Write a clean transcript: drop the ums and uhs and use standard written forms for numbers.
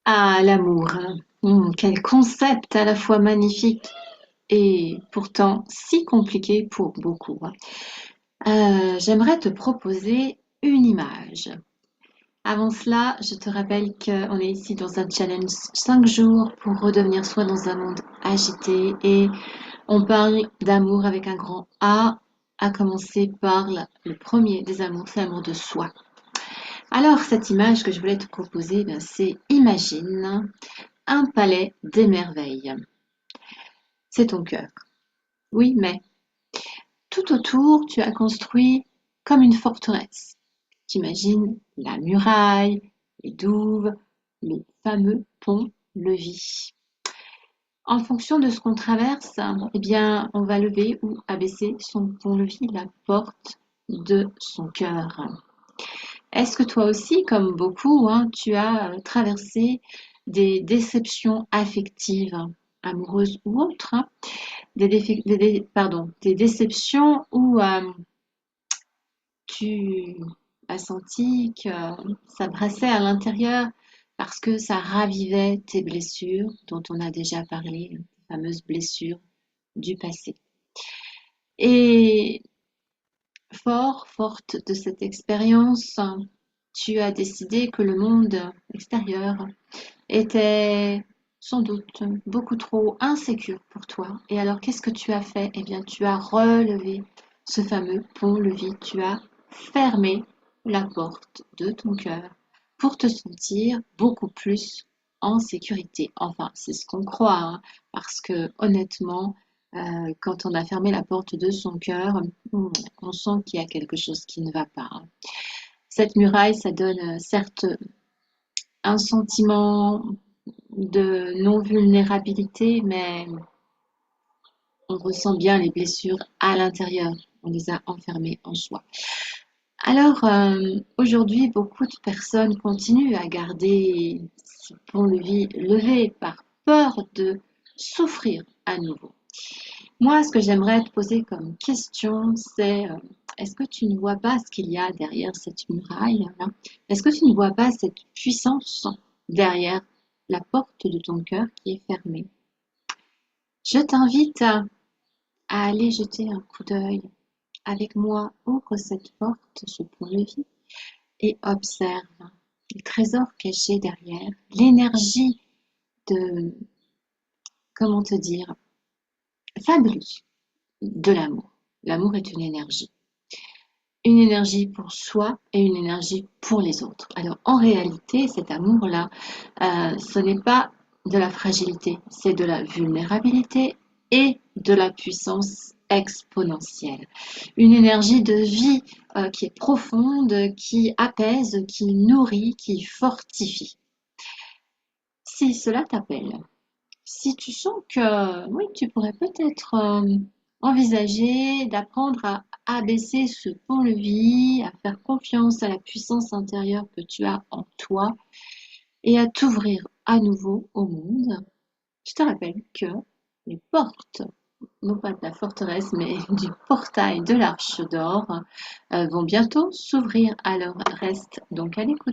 Ah, l'amour. Quel concept à la fois magnifique et pourtant si compliqué pour beaucoup, hein. J'aimerais te proposer une image. Avant cela, je te rappelle qu'on est ici dans un challenge 5 jours pour redevenir soi dans un monde agité et on parle d'amour avec un grand A, à commencer par le premier des amours, c'est l'amour de soi. Alors, cette image que je voulais te proposer, ben, c'est imagine un palais des merveilles. C'est ton cœur. Oui, mais tout autour, tu as construit comme une forteresse. T'imagines la muraille, les douves, le fameux pont-levis. En fonction de ce qu'on traverse, eh bien, on va lever ou abaisser son pont-levis, la porte de son cœur. Est-ce que toi aussi, comme beaucoup, hein, tu as traversé des déceptions affectives, amoureuses ou autres, hein, des déceptions où tu as senti que ça brassait à l'intérieur parce que ça ravivait tes blessures dont on a déjà parlé, les fameuses blessures du passé. Et forte de cette expérience, tu as décidé que le monde extérieur était sans doute beaucoup trop insécure pour toi. Et alors, qu'est-ce que tu as fait? Eh bien, tu as relevé ce fameux pont-levis, tu as fermé la porte de ton cœur pour te sentir beaucoup plus en sécurité. Enfin, c'est ce qu'on croit, hein, parce que honnêtement, quand on a fermé la porte de son cœur, on sent qu'il y a quelque chose qui ne va pas, hein. Cette muraille, ça donne certes un sentiment de non-vulnérabilité, mais on ressent bien les blessures à l'intérieur. On les a enfermées en soi. Alors, aujourd'hui, beaucoup de personnes continuent à garder ce pont-levis levé par peur de souffrir à nouveau. Moi, ce que j'aimerais te poser comme question, c'est est-ce que tu ne vois pas ce qu'il y a derrière cette muraille, là? Est-ce que tu ne vois pas cette puissance derrière la porte de ton cœur qui est fermée? Je t'invite à aller jeter un coup d'œil avec moi, ouvre cette porte, ce pont-levis, et observe les trésors cachés derrière, l'énergie de, comment te dire, fabuleuse de l'amour. L'amour est une énergie pour soi et une énergie pour les autres. Alors en réalité, cet amour-là, ce n'est pas de la fragilité, c'est de la vulnérabilité et de la puissance exponentielle. Une énergie de vie qui est profonde, qui apaise, qui nourrit, qui fortifie. Si cela t'appelle, si tu sens que oui, tu pourrais peut-être envisager d'apprendre à abaisser ce pont-levis, à faire confiance à la puissance intérieure que tu as en toi et à t'ouvrir à nouveau au monde, je te rappelle que les portes, non pas de la forteresse, mais du portail de l'Arche d'Or, vont bientôt s'ouvrir. Alors reste donc à l'écoute.